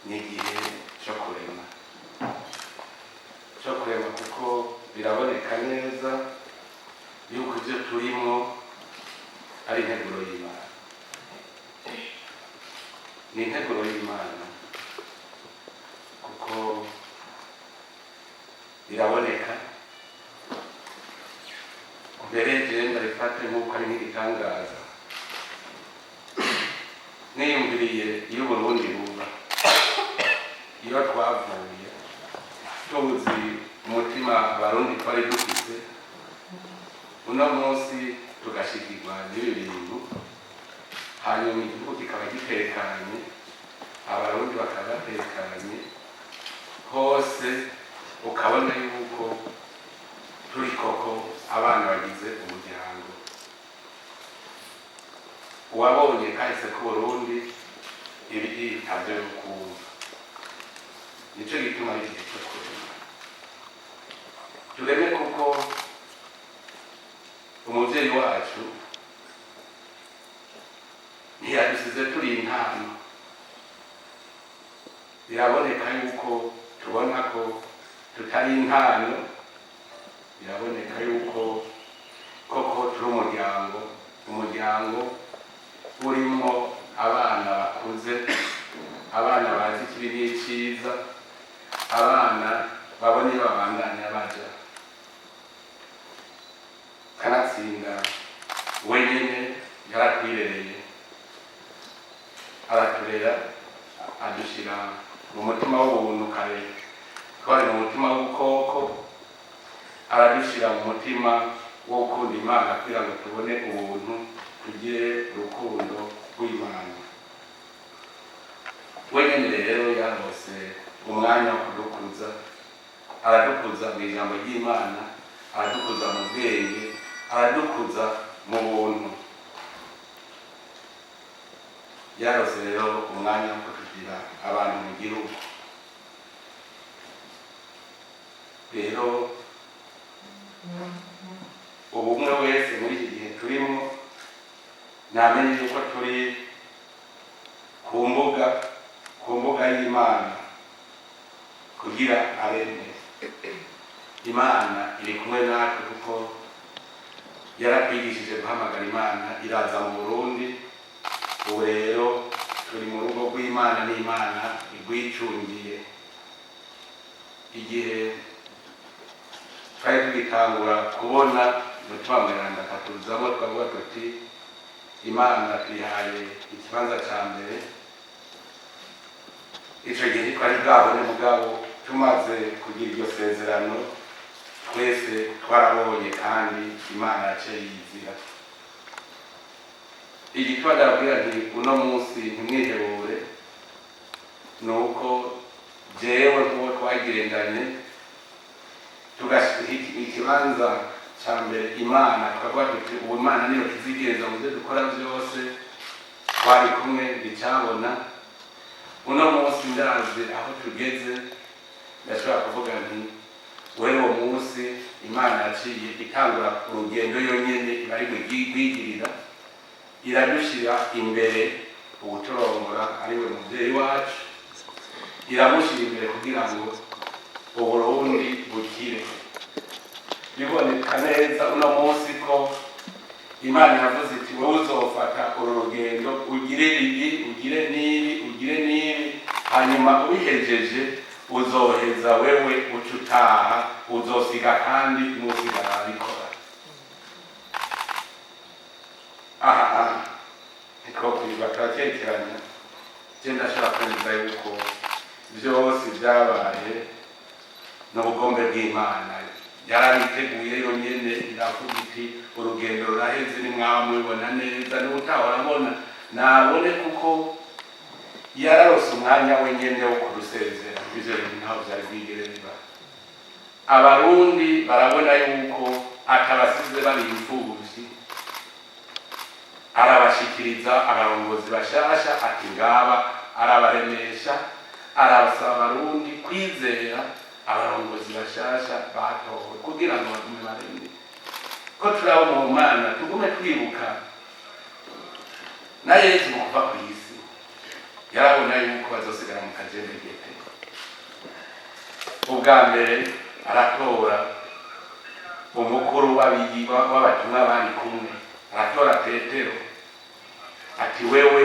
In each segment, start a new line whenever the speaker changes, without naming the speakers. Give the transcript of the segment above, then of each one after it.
ni igihe cyo kurema kuko biraboneka neza yuko ibyo turimo ari integuro y'Imana, ni integuro y'Imana kuko biraboneka mbere jewe ndarifate nk'uko ari nk'igitangaza niyumviriye iyo Burundi buba iyo twavuye tuzi umutima abarundi twari dufise uno munsi tugashikirwa n'ibi bintu hanyuma igihugu kikaba gitekanye abarundi bakaba batekanye hose ukabona yuko turi koko abana bagize umuryango uwabonye kahise ko Burundi ibiri ntabyo yo kumva nico gituma ari igihe cyo kurema tureme kuko umuvyeyi wacu ntiyadusize turi intama biraboneka yuko tubona ko tutari intano biraboneka yuko koko turi umuryango urimo abana bakuze abana bazi ikibi n'iciza abana babona iyo babandanya baja kanatsinda wenyene yarakwirereye araturera adushira mu mutima w'ubuntu kare twari mu mutima w'ubukoko aradushira mu mutima wo gukunda Imana kugira ngo tubone ubuntu tugire urukundo rw'Imana wenyene rero yarose umwanya wo kudukuza aradukuza mu ijambo ry'Imana aradukuza mu bwenge aradukuza mu buntu yarose rero umwanya wo kutugira abantu mu gihugu rero ubumwe wese muri iki gihe turimo namenye yuko turi ku mbuga y'Imana kugira areme Imana iri kumwe natwe kuko yaratwigishije guhamagara Imana iraza mu Burundi ubu rero turi mu rugo rw'Imana n'Imana igwicungiye igihe twari tugitangura kubona n'utwamweranda katuzamo twavuga tuti Imana twihaye ikibanza cya mbere ico gihe twari bwabone mugabo tumaze kugira iryo sezerano twese twarabonye kandi Imana yaciye yizira igitwa ndabwira nti uno munsi ntimwihebure nuko jewe nk'uwo twagendanye tugashika ikibanza cya mbere Imana twavuga tuti ubu Imana niyo tuzigenza mu byo dukora byose twari kumwe ndicabona uno munsi ndazi aho tugeze ndashobora kuvuga nti wewe munsi Imana yaciye itangura urugendo yonyene bari gwigirira iradushira imbere ubuturongora ari we muvyeyi wacu iramushira imbere kugira ngo Uburundi bukire biboneka neza uno munsi ko Imana yavuze iti wowe uzofata uru rugendo ugire ibi ugire n'ibi hanyuma ubihejeje uzoheza wewe ucutaha uzosiga kandi n'usigara abikora niko kwiba turatekeranya je ndashaka kwemeza yuko vyose vyabaye n'ubugombe bw'Imana yarabiteguye yonyene iravuga iti urugendo ruraheze nimwamubona neza n'utahora abona nabone kuko yararose umwanya wenyene wo kurusezera ivyo bintu ntaho vyari bwigere biba abarundi barabona yuko atabasize bari imfuvyi arabashikiriza abarongozi bashasha ati ngaba arabaremesha arabasaba abarundi kwizera abarongozi bashasha batowe kugira ngo bagume baremye ko turabo mu Mana tugume twibuka na Yesu kuva ku isi yarabona yuko bazosigara mu kajembegete. Ubwa mbere aratora umukuru w'abatumwa bari kumwe, aratora Petero ati wewe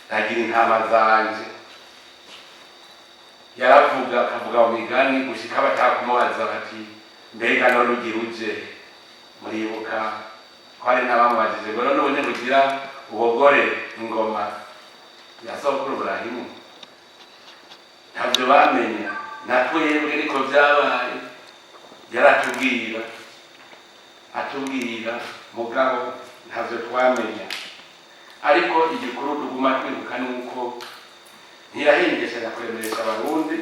nagira intama zanje. Yaravuga akavuga mu migani gushika batakumubaza bati mbega none ugira uje. Muribuka ko hari n'abamubajije ngo none ubone kugira ubogore ingoma ya sokuru Burahimu. Ntabyo bamenya, natwebwe niko byabaye. Yaratubwira atubwira mugabo ntabyo twamenya. Ariko igikuru tuguma twibuka nuko ntiyahengesha yakwemeresha abarundi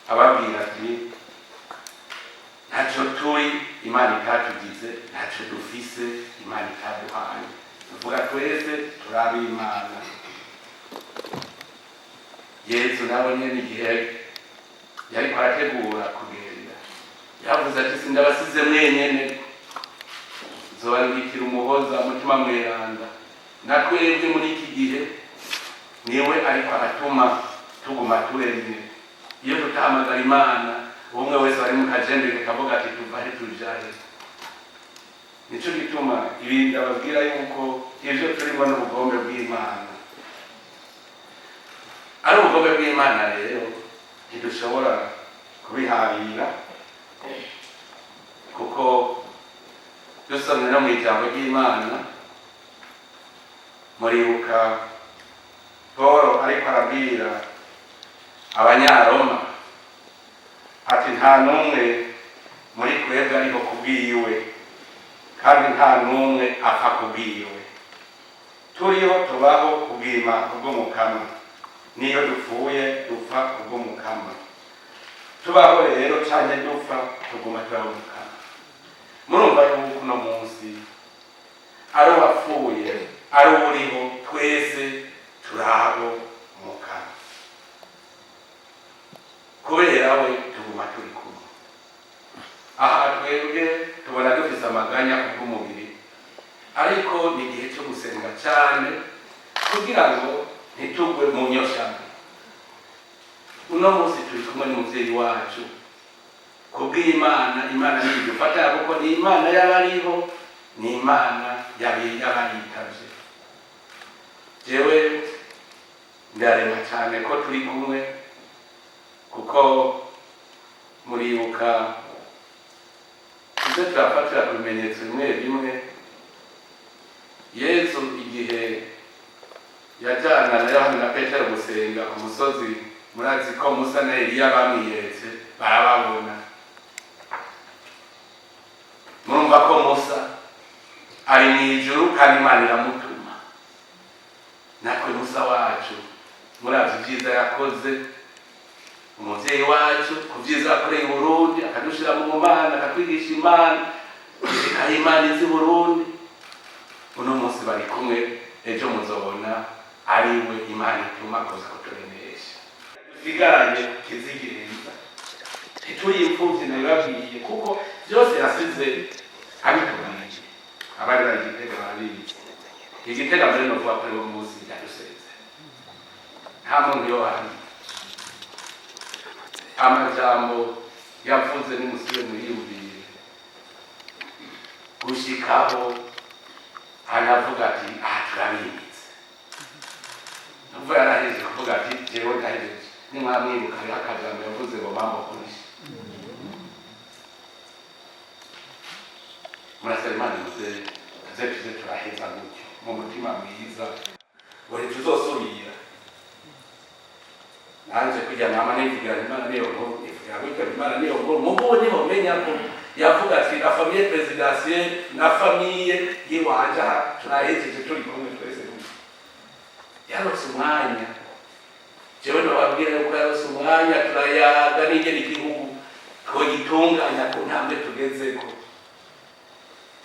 ababwira ati ntacyo turi Imana itatugize, ntacyo dufise Imana itaduhaye. Tuvuga twese turabe Imana. Yesu nawe nyene igihe yariko arategura kugenda yavuze ati sindabasize mwenyene, nzobandikira umuhoza mutima mweranda. Natwebwe muri iki gihe niwe ariko aratuma tuguma turemye. Iyo tutahamagara Imana umwe wese ari mu kajembege kavuga ati tuvahe tujahe. Nico gituma ibi ndababwira yuko ivyo turimo n'ubugombe bw'Imana. Ari ubugombe bw'Imana rero ntidushobora kubiharira, kuko dusomye no mu ijambo ry'Imana muribuka Paulo ariko arabwira Abanyaroma ati nta n'umwe muri twebwe ariko kubwiwe, kandi nta n'umwe apfa kubwiwe. Turiho tubaho kubw'Imana kubw'umukama, niyo dupfuye dupfa kubw'umukama. Tubaho rero canke dupfa tuguma turaho umukama. Murumva yuko uno munsi ari uwapfuye ari uriho twese turabo umukama, kubera we tuguma turi kumwe. Aha twebwe tubona dufise amaganya kubw'umubiri, ariko ni igihe cyo gusenga cyane kugira ngo ntitugwe mu nyoshano. Uno munsi turi kumwe n'umuvyeyi wacu kubw'Imana. Imana nidufata kuko ni Imana y'abariho, ni Imana y'abayitavye. Jewe ndarema cyane ko turi kumwe, kuko muribuka ibyo turafatira ku bimenyetso bimwe bimwe. Yesu igihe yajyana na Yohana na Petero gusenga ku musozi, murazi ko Musa na Eliya bamwiyeretse barababona. Murumva ko Musa ari mu ijuru kandi Imana iramutuma. Natwe Musa wacu murazi ibyiza yakoze, umuvyeyi wacu ku byiza yakoreye i Burundi, akadushira mu Mana, akatwigisha Imana, ikaha Imana izi Burundi. Uno munsi bari kumwe, ejo muzobona ari we Imana ituma kuza kuturemesha. Dusigaranye kizigenza, ntituri imfuvyi nabibabwiye, kuko byose yasize abitubwiye. Abari bari Gitega barabizi. Igitega mbere novuga ko ari wo munsi yaduseze. Nta muntu yohani amajambo yavuze nimusubire muriyumvire, gushikaho anavuga ati aha turabimitse. Nuko yaraheje kuvuga ati jewe ndahejeje. Nimwamwibuka hariho akajambo yavuze ngo mambo kurishi. Murasaba Imana tuze turaheza gutyo mu mutima mwiza, ngo ntituzosubira. Nanje kujya mama nivugira Imana niyo nkuru, nivugira gutyo Imana niyo nkuru. Mubo niho menya ko yavuga ati la famille présidentielle na famille yiwanje turahejeje turi kumwe twese. Yarose umwanya, jewe nababwira yuko yarose umwanya turayaga n'ingene igihugu twogitunganya ku ntambwe tugezeko.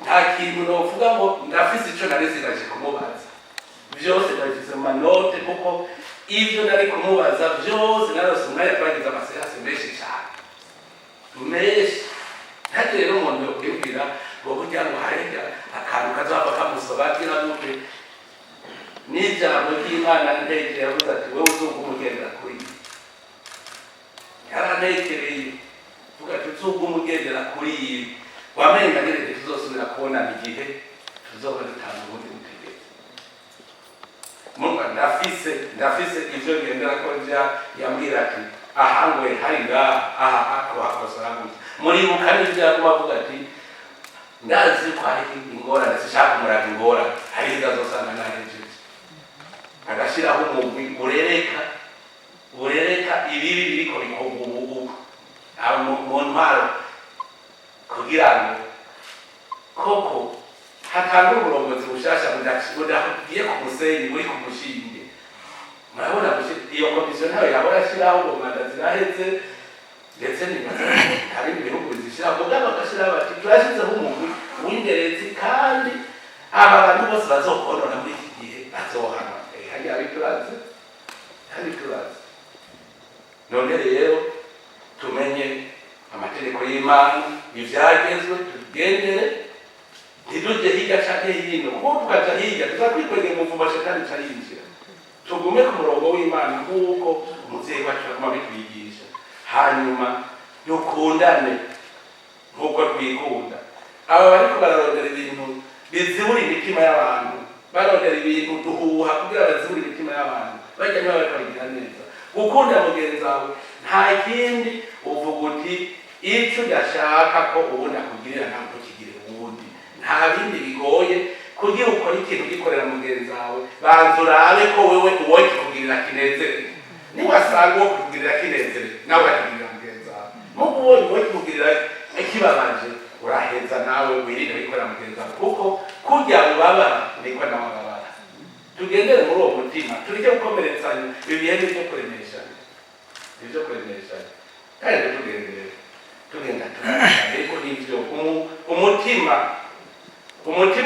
Nta kintu novuga ngo ndafise ico naresigaje kumubaza, byose ndabifise mu manote, kuko ivyo nari kumubaza byose narose umwanya twagize amaserase menshi cyane menshi. Ntagire n'umuntu yo kwibwira ngo burya ngo hari akantu kazava kamusobagira gute. n'ijambo ry'Imana ntekere yavuze ati wowe uzuga umugendera kuri ibi, yarantekereye vuga ati uzuga umugendera kuri ibi, wamenga ngereke tuzosubira kubonana igihe tuzoba dutanga ubundi butegetsi. Mumva ndafise ivyo ngendera ko yambwira ati aha ngwe hari ngaha aha akuhakosora gutya. Muribuka n'ivyo yaguma avuga ati ndazi ko hari ingorane zishaka kumuraka ingorane hari izazosanga nahejeje, agashiraho umugwi urereka ibibi biriko bikorwa ubu mu ntwaro kugira ngo koko hatanga uburongozi bushasha budagiye ku musenyi buri ku mushinge. Murabona iyo komisiyo ntayo yahora ashyiraho ngo manda ziraheze, ndetse hari ibihugu bizishyiraho mugabo bagashiraho bati turashyizeho umugwi w'inderezi kandi aba bantu bose bazokonona muri iki gihe bazohanwa. Hariya bituraze none rero tumenye amategeko y'Imana ivyagezwe tugendere, ntiduje hirya canke hino kuko tukaja hirya tuzakwikwegera umuvumo shetani carinjira. Tugume ku murongo w'Imana nk'uko umuvyeyi wacu aguma bitwigisha, hanyuma dukundane nk'uko twikunda. Aba bariko bararondera ibintu bizibura imitima y'abantu, barondera ibintu duhuha kugira bazibura imitima y'abantu, bajya niba bariko babigira neza. Gukunda mugenzi wawe nta kindi uvuga uti icyo udashaka ko ubundi akugirira ntabwo ukigire ubundi, nta bindi bigoye kugira ukora ikintu ugikorera mugenzi wawe. Banza urabe ko wewe uwo kikugirira kinezere, niwasanga uwo kukugirira kinezere nawe akigirira mugenzi wawe. Mugo uwo kikugirira ikibabaje uraheza nawe wirinde wikorera mugenzi wawe, kuko kurya ubabara niko nawe ababara. Tugendere muri uwo mutima, tureke gukomeretsanya ibihe n'ibyo kuremeshanya, kandi tugenda turashaka ariko n'ivyo umutima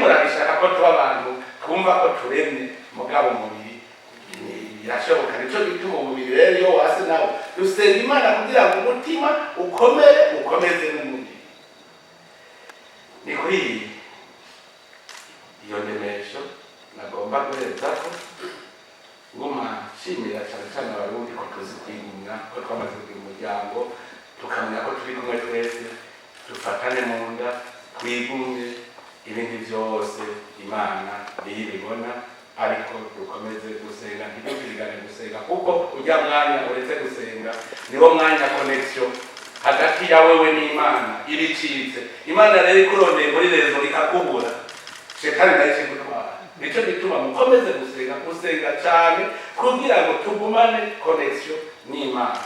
urabishaka ko tuba abantu twumva ko turemye, mugabo umubiri birashoboka. Nico gituma umubiri rero iyo wase nawe dusenga Imana kugira ngo umutima ukomeze n'umubiri. Ni kuri iyo ndemesho nagomba guherezako nguma nshimira cyane cyane abarundi ko tuzi kwigumya, ko twamaze kugira umuryango, tukamenya ko turi kumwe twese, dufatane mu nda, twigumye, ibindi byose Imana niyo ibibona. Ariko dukomeze gusenga, ntidupirigane gusenga, kuko ujya mwanya uretse gusenga niwo mwanya connection hagati ya wewe n'Imana ibicitse. Imana rero ikurondeye muri rezo ikakubura, shetani nayo ikigutwara. Nico gituma mukomeze gusenga cyane kugira ngo tugumane connection n'Imana.